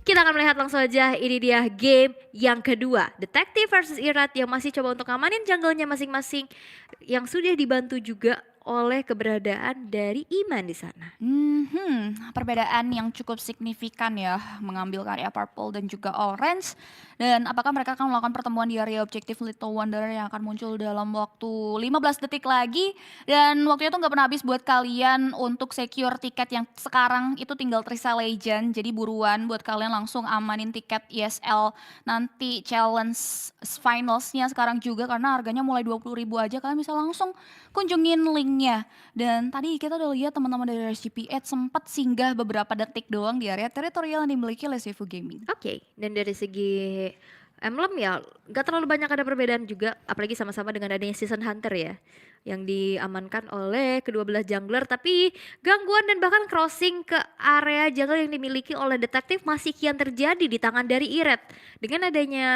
Kita akan melihat langsung aja, ini dia game yang kedua. Detective versus Irat yang masih coba untuk ngamanin jungle-nya masing-masing. Yang sudah dibantu juga oleh keberadaan dari Iman di sana. Perbedaan yang cukup signifikan ya, mengambil karya Purple dan juga Orange. Dan apakah mereka akan melakukan pertemuan di area objektif Little Wonder yang akan muncul dalam waktu 15 detik lagi. Dan waktunya tuh nggak pernah habis buat kalian untuk secure tiket yang sekarang itu tinggal Trisa Legend. Jadi buruan buat kalian langsung amanin tiket ESL nanti challenge finalsnya sekarang juga, karena harganya mulai 20.000 aja, kalian bisa langsung kunjungin linknya. Dan tadi kita udah lihat teman-teman dari RSGP8 sempat singgah beberapa detik doang di area teritorial yang dimiliki oleh Seifu Gaming. Oke, dan dari segi emblem ya gak terlalu banyak ada perbedaan juga, apalagi sama-sama dengan adanya Season Hunter ya yang diamankan oleh kedua belah jungler, tapi gangguan dan bahkan crossing ke area jungle yang dimiliki oleh detektif masih kian terjadi di tangan dari Iret. Dengan adanya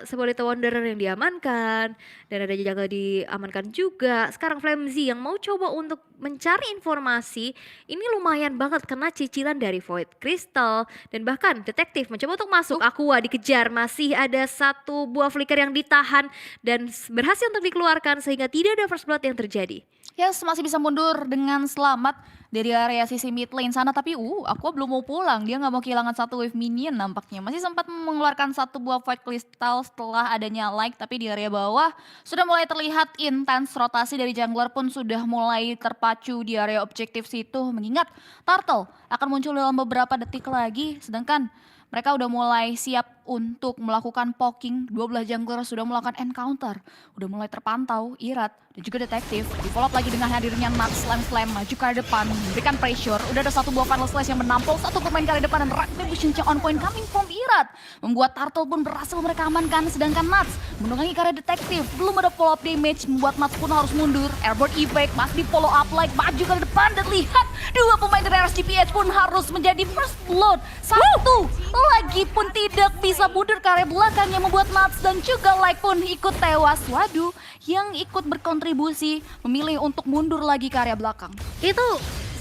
sebuah Little Wanderer yang diamankan dan adanya jungle diamankan juga, sekarang Flamzy yang mau coba untuk mencari informasi ini lumayan banget kena cicilan dari Void Crystal, dan bahkan detektif mencoba untuk masuk. Aqua dikejar, masih ada satu buah flicker yang ditahan dan berhasil untuk dikeluarkan sehingga tidak ada first blood yang terjadi. Yes, masih bisa mundur dengan selamat dari area sisi mid lane sana, tapi Aqua belum mau pulang, dia nggak mau kehilangan satu wave minion nampaknya. Masih sempat mengeluarkan satu buah Void Crystal setelah adanya like, tapi di area bawah sudah mulai terlihat intens, rotasi dari jungler pun sudah mulai terpacu di area objektif situ, mengingat Turtle akan muncul dalam beberapa detik lagi, sedangkan mereka udah mulai siap untuk melakukan poking. Dua belah jungler sudah melakukan encounter. Udah mulai terpantau Irat dan juga detektif. Di follow up lagi dengan hadirnya Nat slam maju ke arah depan, memberikan pressure. Udah ada satu buah final slash yang menampol satu pemain ke arah depan, dan retribution yang on point coming from Irat membuat Turtle pun berhasil mereka amankan, sedangkan Nats menunggangi ke arah detektif. Belum ada follow up damage, membuat Nats pun harus mundur. Airborne evac masih di follow up like maju ke arah depan, dan lihat dua pemain dari RSGPH pun harus menjadi first blood. Satu lagi pun tidak bisa mundur ke area belakang, yang membuat Nats dan juga Like pun ikut tewas. Waduh, yang ikut berkontribusi memilih untuk mundur lagi ke area belakang. Itu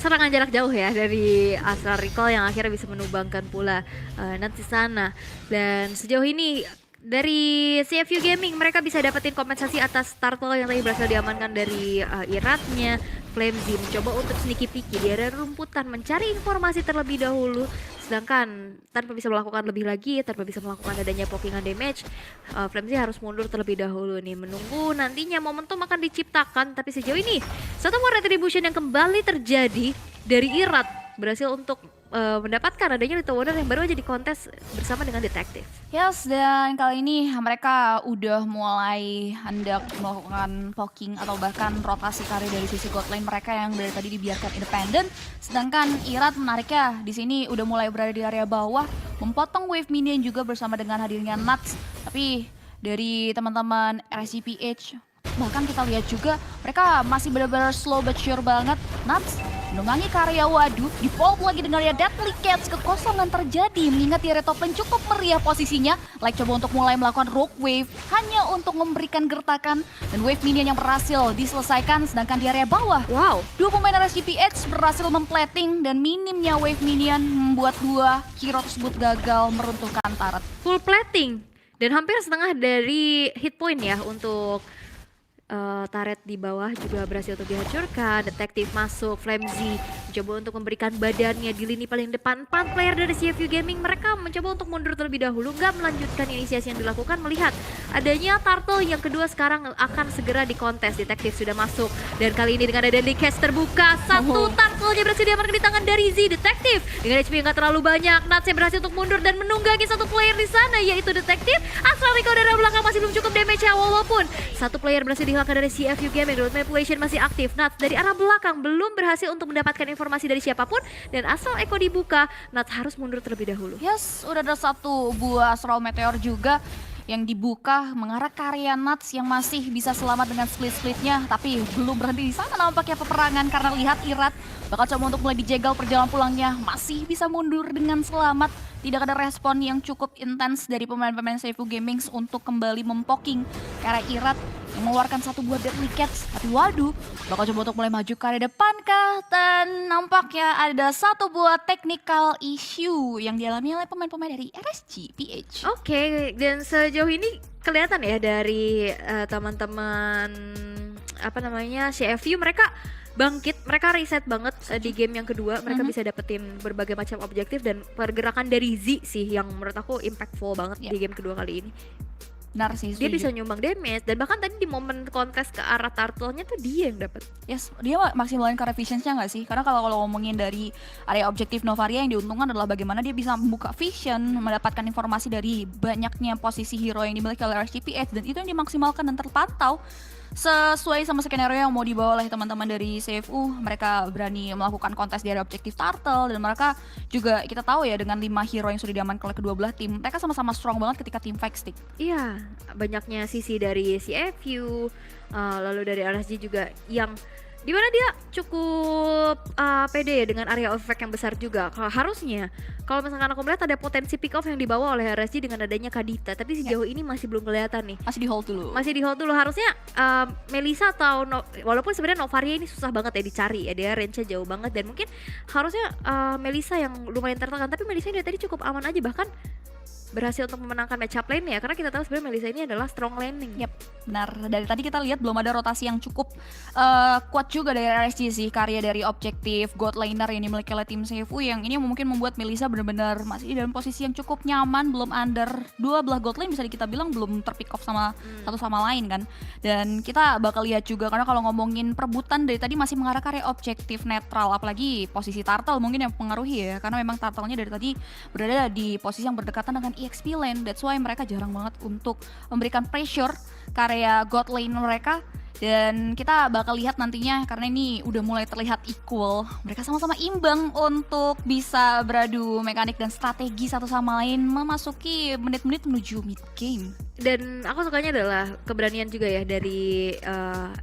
serangan jarak jauh ya dari Astral Recall yang akhirnya bisa menumbangkan pula Nats di sana. Dan sejauh ini dari CFU Gaming mereka bisa dapetin kompensasi atas Turtle yang tadi berhasil diamankan dari Iratnya. Flamzy mencoba untuk sneaky peeky di area rumputan, mencari informasi terlebih dahulu, sedangkan tanpa bisa melakukan lebih lagi, tanpa bisa melakukan adanya pokingan damage, Flamzy harus mundur terlebih dahulu nih, menunggu nantinya momentum akan diciptakan. Tapi sejauh ini satu more retribution yang kembali terjadi dari Irat berhasil untuk mendapatkan adanya Little Wonder yang baru aja di kontes bersama dengan detektif. Yes, dan kali ini mereka udah mulai hendak melakukan poking atau bahkan rotasi karir dari sisi god lane mereka yang dari tadi dibiarkan independen. Sedangkan Irat menariknya di sini udah mulai berada di area bawah, memotong wave minion juga bersama dengan hadirnya Nuts. Tapi dari teman-teman RSGPH, bahkan kita lihat juga mereka masih benar-benar slow but sure banget. Nuts menunggangi karya, waduh, di vault lagi dengan area Deadly Cats, kekosongan terjadi mengingat di area top lane cukup meriah posisinya. Like coba untuk mulai melakukan rogue wave hanya untuk memberikan gertakan, dan wave minion yang berhasil diselesaikan. Sedangkan di area bawah, Wow, dua pemain RSGPH berhasil memplating, dan minimnya wave minion membuat dua hero tersebut gagal meruntuhkan turret. full plating dan hampir setengah dari hit point ya untuk turret di bawah juga berhasil untuk dihancurkan. Detektif masuk, Flamzy mencoba untuk memberikan badannya di lini paling depan. 4 player dari CFU Gaming mereka mencoba untuk mundur terlebih dahulu, nggak melanjutkan inisiasi yang dilakukan melihat adanya Turtle yang kedua sekarang akan segera dikontes. Detektif sudah masuk dan kali ini dengan ada Deadly Cast terbuka, satu Turtle-nya berhasil diamankan di tangan dari Z. Detektif dengan HP yang nggak terlalu banyak, Nats yang berhasil untuk mundur dan menunggangi satu player di sana yaitu Detektif. Astral Recall dari belakang masih belum cukup damage-nya, walaupun satu player berhasil dihilangkan dari CFU Gaming. Road manipulation masih aktif. Nats dari arah belakang belum berhasil untuk mendapatkan informasi dari siapapun, dan Astral Echo dibuka, Nats harus mundur terlebih dahulu. Yes, udah ada satu buah Astral Meteor juga yang dibuka mengarah ke area Nuts yang masih bisa selamat dengan split-splitnya, tapi belum berhenti di sana nampaknya peperangan, karena lihat Irat bakal coba untuk mulai dijegal perjalanan pulangnya, masih bisa mundur dengan selamat. Tidak ada respon yang cukup intens dari pemain-pemain Seifu Gaming untuk kembali mempoking ke arah Irat mengeluarkan satu buah Deadly Catch. Tapi waduh, bakal coba untuk mulai maju ke area depan kah? Dan nampaknya ada satu buah technical issue yang dialami oleh pemain-pemain dari RSG PH. Oke, dan sejauh ini kelihatan ya dari teman-teman apa namanya CFU, mereka bangkit, mereka reset banget di game yang kedua. Mereka bisa dapetin berbagai macam objektif, dan pergerakan dari Z sih yang menurut aku impactful banget di game kedua kali ini. Benar sih, Dia setuju. bisa nyumbang damage, dan bahkan tadi di momen kontes ke arah turtle-nya tuh dia yang dapet. Yes, dia maksimalin car efficiency-nya nggak sih? Karena kalau ngomongin dari area objektif Novaria, yang diuntungkan adalah bagaimana dia bisa membuka vision, mendapatkan informasi dari banyaknya posisi hero yang dimiliki oleh RSGPH, dan itu yang dimaksimalkan dan terpantau sesuai sama skenario yang mau dibawa oleh teman-teman dari CFU. Mereka berani melakukan kontes di area objektif turtle, dan mereka juga kita tahu ya dengan 5 hero yang sudah diamankan oleh kedua belah tim, mereka sama-sama strong banget ketika tim fight stick. Iya, banyaknya sisi dari CFU, lalu dari RSG juga yang dimana dia cukup pede ya dengan area of effect yang besar juga. Harusnya kalau misalkan aku melihat ada potensi pick off yang dibawa oleh RSG dengan adanya Kadita, tapi sejauh ini masih belum kelihatan nih. Masih di hold dulu. Masih di hold dulu. Harusnya Melissa atau walaupun sebenarnya Novaria ini susah banget ya dicari ya, dia range-nya jauh banget, dan mungkin harusnya Melissa yang lumayan tertekan, tapi Melissa dari tadi cukup aman aja, bahkan berhasil untuk memenangkan matchup lane ya, karena kita tahu sebenarnya Melissa ini adalah strong laning. Yap, benar. Dari tadi kita lihat belum ada rotasi yang cukup kuat juga dari RSG sih. Karya dari objektif God Laner yang dimiliki oleh tim CFU, yang ini mungkin membuat Melissa benar-benar masih dalam posisi yang cukup nyaman, belum under dua belah God Lane, bisa kita bilang belum terpick off sama satu sama lain kan. Dan kita bakal lihat juga, karena kalau ngomongin perebutan dari tadi masih mengarah ke area objektif netral, apalagi posisi turtle mungkin yang mempengaruhi ya, karena memang turtle-nya dari tadi berada di posisi yang berdekatan dengan EXP lane. That's why mereka jarang banget untuk memberikan pressure ke area God lane mereka. Dan kita bakal lihat nantinya, karena ini udah mulai terlihat equal, mereka sama-sama imbang untuk bisa beradu mekanik dan strategi satu sama lain memasuki menit-menit menuju mid game. Dan aku sukanya adalah keberanian juga ya dari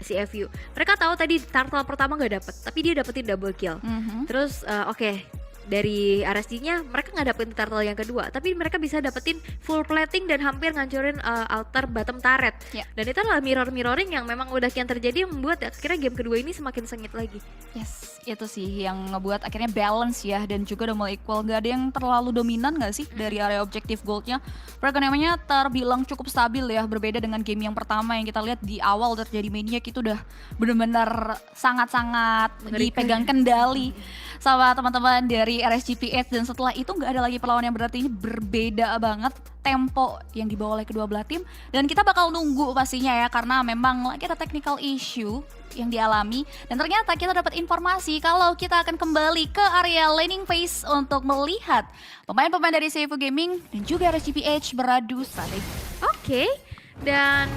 CFU. Mereka tahu tadi turtle pertama gak dapet, tapi dia dapetin double kill. Terus oke, dari RSG-nya mereka nggak dapetin turtle yang kedua, tapi mereka bisa dapetin full plating dan hampir ngancurin altar bottom turret. Dan itu adalah mirroring yang memang udah kian terjadi, yang membuat akhirnya game kedua ini semakin sengit lagi. Yes, itu sih yang ngebuat akhirnya balance ya, dan juga udah mulai equal. Gak ada yang terlalu dominan gak sih dari area objektif goldnya. Perkembangannya terbilang cukup stabil ya, berbeda dengan game yang pertama yang kita lihat di awal terjadi maniac, itu udah bener-bener sangat-sangat dipegang kendali sama teman-teman dari RSGPH, dan setelah itu nggak ada lagi perlawanan yang berarti. Ini berbeda banget tempo yang dibawa oleh kedua belah tim, dan kita bakal nunggu pastinya ya, karena memang lagi ada technical issue yang dialami, dan ternyata kita dapat informasi kalau kita akan kembali ke area laning phase untuk melihat pemain-pemain dari CFU Gaming dan juga RSGPH beradu strategi. Oke, dan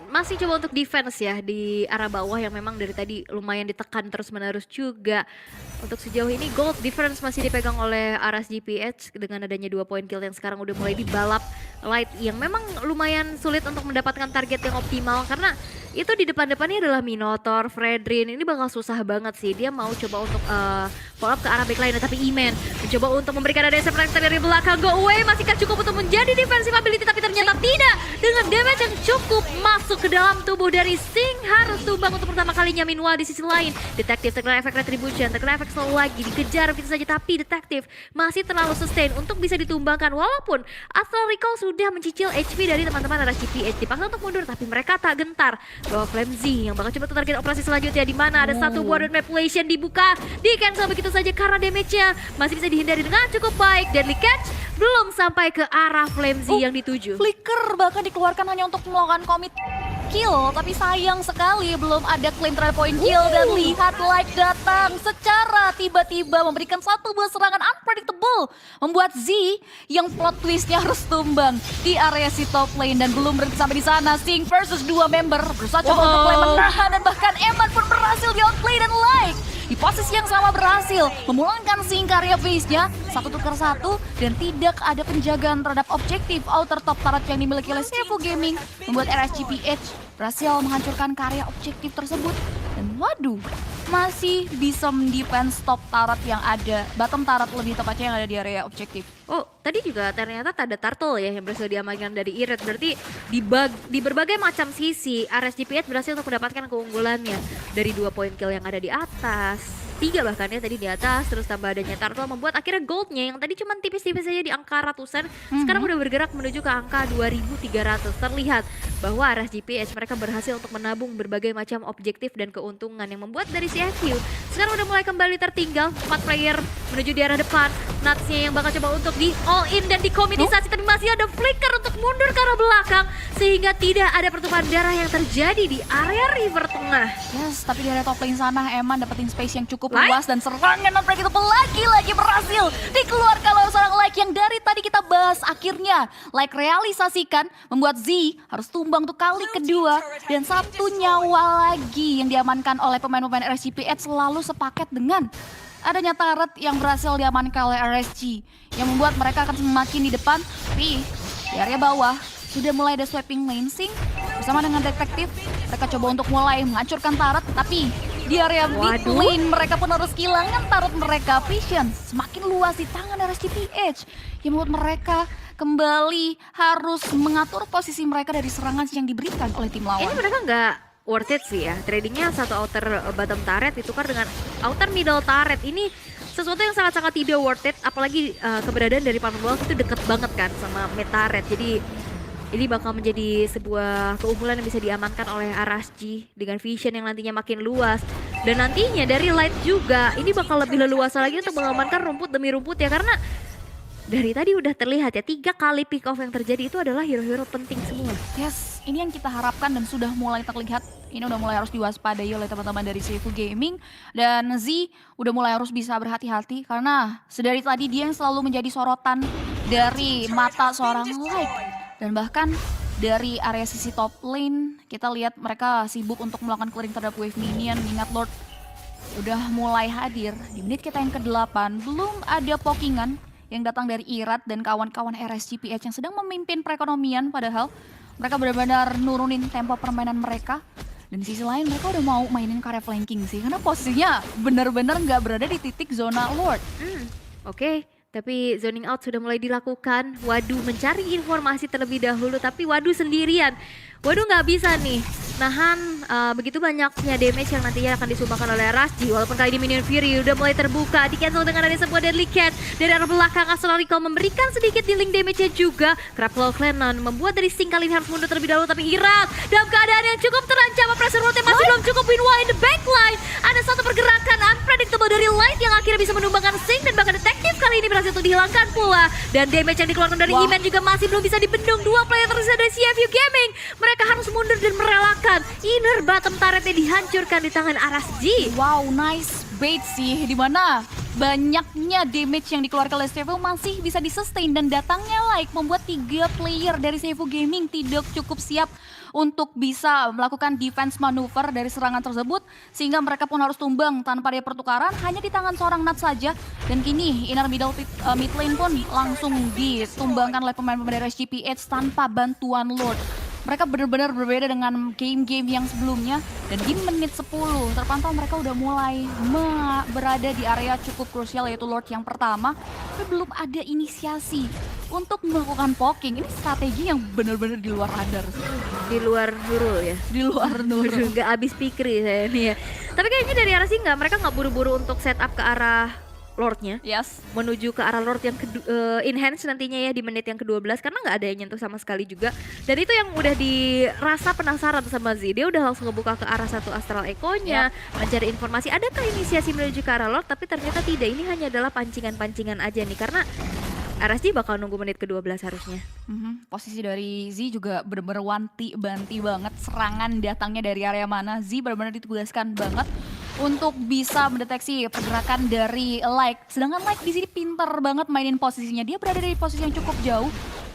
masih coba untuk defense ya di arah bawah yang memang dari tadi lumayan ditekan terus-menerus juga. Untuk sejauh ini gold difference masih dipegang oleh RSGPH dengan adanya 2 point kill yang sekarang udah mulai dibalap Light, yang memang lumayan sulit untuk mendapatkan target yang optimal, karena itu di depan-depannya adalah Minotaur, Fredrin. Ini bakal susah banget sih. Dia mau coba untuk follow up ke arah backline, tapi Iman mencoba untuk memberikan ada pressure dari belakang. Go away masihkah cukup untuk menjadi defensive ability, tapi ternyata tidak. Dengan damage yang cukup masuk ke dalam tubuh dari Sing, harus tumbang untuk pertama kalinya. Meanwhile di sisi lain, Detektif terkena efek retribution, terkena efek slow lagi, dikejar begitu saja, tapi Detektif masih terlalu sustain untuk bisa ditumbangkan. Walaupun Astral Recall sudah mencicil HP dari teman-teman RSGPH, dipaksa untuk mundur, tapi mereka tak gentar bahwa Flamzy yang bakal coba target operasi selanjutnya, di mana ada satu buah manipulation dibuka, di cancel begitu saja karena damage-nya masih bisa dihindari dengan cukup baik. Deadly Catch belum sampai ke arah Flamzy yang dituju. Flicker bahkan dikeluarkan hanya untuk melakukan commit kill, tapi sayang sekali belum ada claim terhadap point kill. Dan lihat Light datang secara tiba-tiba memberikan satu buah serangan unpredictable, membuat Z yang plot twistnya harus tumbang di area si top lane. Dan belum berhenti sampai di sana, Sing versus dua member berusaha coba untuk claim menahan, dan bahkan Eman pun berhasil di outplay, dan Light di posisi yang sama berhasil memulangkan Sing karya base-nya 1-1, dan tidak ada penjagaan terhadap objektif outer top turret yang dimiliki oleh CFU Gaming, membuat RSGPH berhasil menghancurkan karya objektif tersebut. Dan waduh, masih bisa mendefense top turret yang ada, bottom turret lebih tepatnya yang ada di area objektif. Oh, tadi juga ternyata ada turtle ya yang berhasil diamankan dari Iret. Berarti di berbagai macam sisi RSGPH berhasil untuk mendapatkan keunggulannya. Dari 2 poin kill yang ada di atas, 3 bahkan ya tadi di atas, terus tambah adanya turtle membuat akhirnya goldnya yang tadi cuma tipis-tipis saja di angka ratusan, sekarang udah bergerak menuju ke angka 2.300. Terlihat bahwa RSGPH mereka berhasil untuk menabung berbagai macam objektif dan keuntungan yang membuat dari CFU sekarang udah mulai kembali tertinggal. 4 player menuju di arah depan. Nutsnya yang bakal coba untuk di all in dan dikomitisasi, tapi masih ada flicker untuk mundur ke arah belakang sehingga tidak ada pertumpahan darah yang terjadi di area river tengah. Yes, tapi di area top lane sana Eman dapetin space yang cukup Like? luas dan serangan unpredictable lagi berhasil dikeluarkan oleh seorang Like yang dari tadi kita bahas. Akhirnya Like realisasikan membuat Z harus tumbang untuk kali kedua, dan 1 nyawa lagi yang diamankan oleh pemain-pemain RSGPH selalu sepaket dengan adanya turret yang berhasil diamankan oleh RSG yang membuat mereka akan semakin di depan. Tapi di area bawah sudah mulai ada sweeping lane sync bersama dengan detektif. Mereka coba untuk mulai menghancurkan turret, tapi di area mid lane mereka pun harus kehilangan turret mereka. Vision semakin luas di tangan RSGPH yang membuat mereka kembali harus mengatur posisi mereka dari serangan yang diberikan oleh tim lawan. Ini mereka nggak worth it sih ya. Tradingnya satu outer bottom turret ditukar dengan outer middle turret. Ini sesuatu yang sangat-sangat tidak worth it. Apalagi keberadaan dari Panon Wolf itu deket banget kan sama mid turret. Jadi ini bakal menjadi sebuah keunggulan yang bisa diamankan oleh RSG dengan vision yang nantinya makin luas. Dan nantinya dari Light juga ini bakal lebih leluasa lagi untuk mengamankan rumput demi rumput ya. Karena dari tadi udah terlihat ya 3 kali pick off yang terjadi itu adalah hero-hero penting semua. Yes, ini yang kita harapkan dan sudah mulai terlihat. Ini udah mulai harus diwaspadai oleh teman-teman dari Seifu Gaming. Dan Z udah mulai harus bisa berhati-hati karena sedari tadi dia yang selalu menjadi sorotan dari mata seorang Like. Dan bahkan dari area sisi top lane kita lihat mereka sibuk untuk melakukan clearing terhadap wave minion. Ingat Lord udah mulai hadir di menit kita yang ke-8. Belum ada pokingan yang datang dari Irat dan kawan-kawan RSGPH yang sedang memimpin perekonomian, padahal mereka benar-benar nurunin tempo permainan mereka. Dan di sisi lain mereka udah mau mainin karya flanking sih, karena posisinya benar-benar nggak berada di titik zona Lord. Oke. Tapi zoning out sudah mulai dilakukan. Wadu mencari informasi terlebih dahulu, tapi Wadu sendirian. Wadu nggak bisa nih nahan begitu banyaknya damage yang nantinya akan disumbangkan oleh RSG. Walaupun kali ini Minion Fury udah mulai terbuka, di cancel dengan ada sebuah Deadly Cat dari arah belakang. Astral Recall memberikan sedikit dealing damage-nya juga. Craplow Clannon membuat dari Sting kali ini harus mundur terlebih dahulu, tapi Irat dalam keadaan yang cukup terancam. Pressure route masih belum cukup. Winwa in the backline. Ada satu pergerakan unpredictable dari Light yang akhirnya bisa menumbangkan Sting, dan bahkan detektif kali ini berhasil untuk dihilangkan pula. Dan damage yang dikeluarkan dari Iman juga masih belum bisa dibendung. 2 player tersisa dari CFU Gaming. Mereka harus mundur dan merelakan inner bottom turretnya dihancurkan di tangan RSG. Wow, nice bait sih, dimana banyaknya damage yang dikeluarkan oleh Seifu masih bisa disustain, dan datangnya Like membuat 3 player dari Seifu Gaming tidak cukup siap untuk bisa melakukan defense manuver dari serangan tersebut, sehingga mereka pun harus tumbang tanpa ada pertukaran hanya di tangan seorang Nat saja. Dan kini inner mid lane pun langsung ditumbangkan oleh pemain-pemain dari SGPH tanpa bantuan Lord. Mereka benar-benar berbeda dengan game-game yang sebelumnya, dan di menit 10 terpantau mereka udah mulai berada di area cukup krusial, yaitu Lord yang pertama, tapi belum ada inisiasi untuk melakukan poking. Ini strategi yang benar-benar di luar radar. Di luar Nurul ya. Di luar Nurul. Nggak habis pikir saya ini ya. Tapi kayaknya dari RSG mereka nggak buru-buru untuk setup ke arah Lordnya. Yes. Menuju ke arah Lord yang enhance nantinya ya di menit yang ke-12, karena nggak ada yang nyentuh sama sekali juga. Dan itu yang udah dirasa penasaran sama Z. Dia udah langsung ngebuka ke arah satu Astral Echo-nya, mencari informasi adakah inisiasi menuju ke arah Lord, tapi ternyata tidak. Ini hanya adalah pancingan-pancingan aja nih, karena RSG bakal nunggu menit ke-12 harusnya. Posisi dari Z juga bener-bener wanti-banti banget. Serangan datangnya dari area mana, Z bener-bener ditugaskan banget untuk bisa mendeteksi pergerakan dari Like. Sedangkan Like di sini pinter banget mainin posisinya. Dia berada di posisi yang cukup jauh.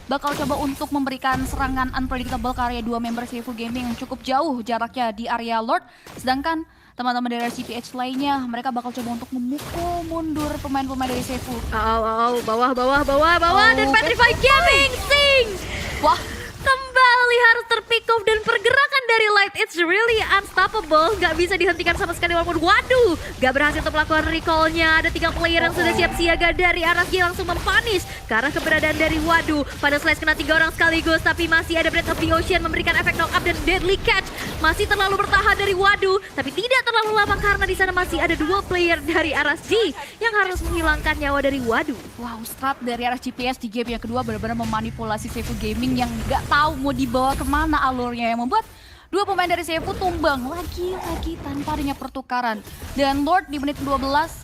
Bakal coba untuk memberikan serangan unpredictable ke area 2 member Seifu Gaming yang cukup jauh jaraknya di area Lord. Sedangkan teman-teman dari CPH lainnya, mereka bakal coba untuk memukul mundur pemain-pemain dari Seifu. Bawah, dan Petrify Gaming, Sting! Wah, kembali harus terpick off dan pergerakan dari Light it's really unstoppable, gak bisa dihentikan sama sekali walaupun waduh gak berhasil untuk melakukan recallnya. Ada 3 player yang sudah siap siaga dari RSG langsung mempunish karena keberadaan dari waduh. Pada Slash kena 3 orang sekaligus tapi masih ada Breath of the Ocean memberikan efek knock up dan deadly catch. Masih terlalu bertahan dari waduh tapi tidak terlalu lama karena di sana masih ada 2 player dari RSG yang harus menghilangkan nyawa dari waduh. Wow, strat dari RSGPS di game yang kedua benar-benar memanipulasi Seifu Gaming yang nggak tahu mau dibawa kemana alurnya, yang membuat 2 pemain dari Seifu tumbang lagi-lagi tanpa adanya pertukaran. Dan Lord di menit 12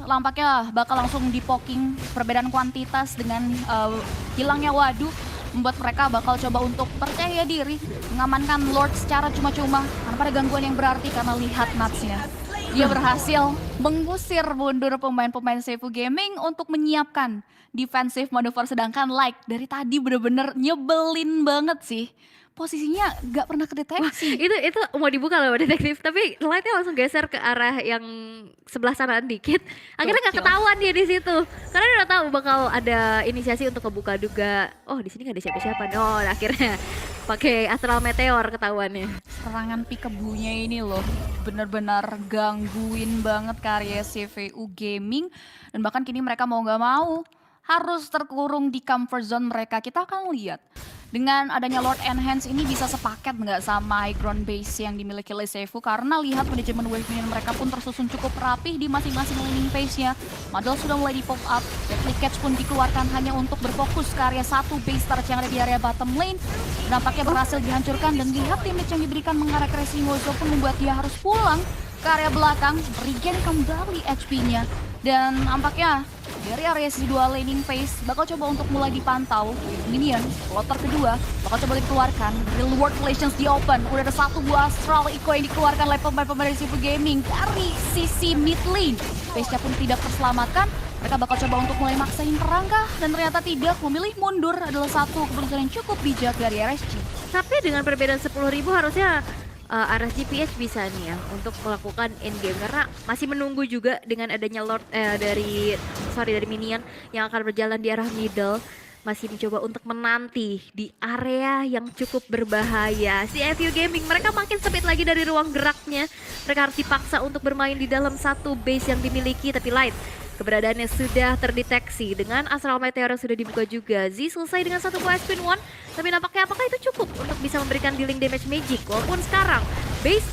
lampaknya bakal langsung dipoking perbedaan kuantitas dengan hilangnya waduh, membuat mereka bakal coba untuk percaya diri mengamankan Lord secara cuma-cuma tanpa ada gangguan yang berarti karena lihat Nuts-nya. Dia berhasil mengusir mundur pemain-pemain Seifu Gaming untuk menyiapkan defensive manuver, sedangkan Like dari tadi bener-bener nyebelin banget sih. Posisinya gak pernah kedeteksi. Itu mau dibuka loh detektif, tapi Lightnya langsung geser ke arah yang sebelah sanaan dikit. Akhirnya nggak ketahuan dia di situ, karena dia udah tahu bakal ada inisiasi untuk kebuka juga. Oh di sini nggak ada siapa-siapa. Oh akhirnya pakai Astral Meteor ketahuannya. Serangan Peekaboo-nya ini loh benar-benar gangguin banget karya CVU Gaming, dan bahkan kini mereka mau gak mau harus terkurung di comfort zone mereka. Kita akan lihat dengan adanya Lord Enhance ini bisa sepaket nggak sama high ground base yang dimiliki oleh Seifu, karena lihat manajemen wave minion mereka pun tersusun cukup rapih di masing-masing laning phase-nya. Model sudah mulai di pop up, Deadly Catch pun dikeluarkan hanya untuk berfokus ke area satu base start yang ada di area bottom lane. Nampaknya berhasil dihancurkan dan lihat damage yang diberikan mengarah ke Resimozo pun membuat dia harus pulang ke area belakang, regain kembali HP-nya. Dan nampaknya dari area si 2 laning phase bakal coba untuk mulai dipantau. Minion, kloter kedua bakal coba dikeluarkan. Real World Relations di open. Udah ada 1 buah Astral Echo yang dikeluarkan oleh pemain-pemain dari Seifu Gaming dari sisi mid lane. Phase-nya pun tidak terselamatkan. Mereka bakal coba untuk mulai maksain perangkah dan ternyata tidak. Memilih mundur adalah satu keputusan yang cukup bijak dari RSG. Tapi dengan perbedaan 10.000 harusnya RSGPS bisa nih ya untuk melakukan endgame, karena masih menunggu juga dengan adanya Lord dari Minion yang akan berjalan di arah middle. Masih mencoba untuk menanti di area yang cukup berbahaya. Si FU Gaming mereka makin sempit lagi dari ruang geraknya. Mereka harus dipaksa untuk bermain di dalam satu base yang dimiliki, tapi Light keberadaannya sudah terdeteksi dengan Astral Meteor yang sudah dibuka juga. Z selesai dengan 1 buah spin one, tapi nampaknya apakah itu cukup untuk bisa memberikan dealing damage magic? Walaupun sekarang base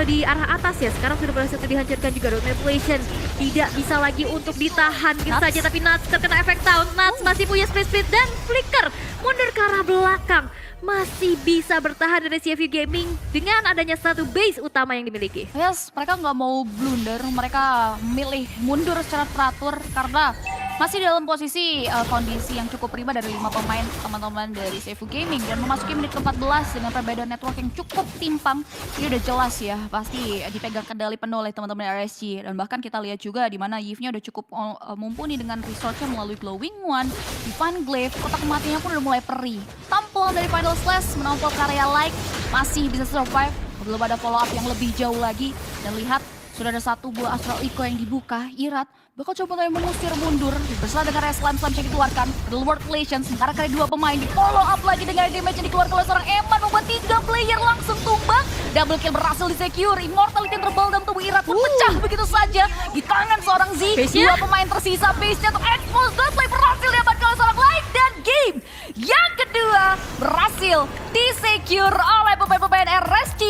di arah atas ya sekarang sudah berhasil dihancurkan juga. Manipulation tidak bisa lagi untuk ditahan gitu saja, tapi Nuts terkena efek taunt. Nuts masih punya split dan flicker mundur ke arah belakang, masih bisa bertahan dari CFU Gaming dengan adanya satu base utama yang dimiliki. Yes, mereka nggak mau blunder, mereka milih mundur secara teratur karena masih dalam posisi kondisi yang cukup prima dari 5 pemain teman-teman dari Seifu Gaming, dan memasuki menit ke-14 dengan perbedaan network yang cukup timpang. Ini udah jelas ya, pasti dipegang kendali penuh oleh teman-teman RSG, dan bahkan kita lihat juga di mana Yves-nya udah cukup mumpuni dengan resource-nya melalui Glowing One, Divine Glaive, kotak kematiannya pun udah mulai perih. Tampol dari Final Slash menampol karya Like masih bisa survive, belum ada follow up yang lebih jauh lagi, dan lihat sudah ada 1 buah Astral Echo yang dibuka. Irat bakal coba mengusir mundur bersama dengan Slam yang dikeluarkan. Real World Relations sementara kali 2 pemain di follow up lagi dengan damage yang dikeluarkan oleh seorang Eman, membuat 3 player langsung tumbang. Double kill berhasil di secure. Immortality yang terbal dalam tubuh Irat pun pecah begitu saja di tangan seorang Z. 2 pemain tersisa, base-nya untuk expose Dustlight berhasil diamankan oleh seorang Light, dan game yang kedua berhasil di secure oleh pemain-pemain RSG.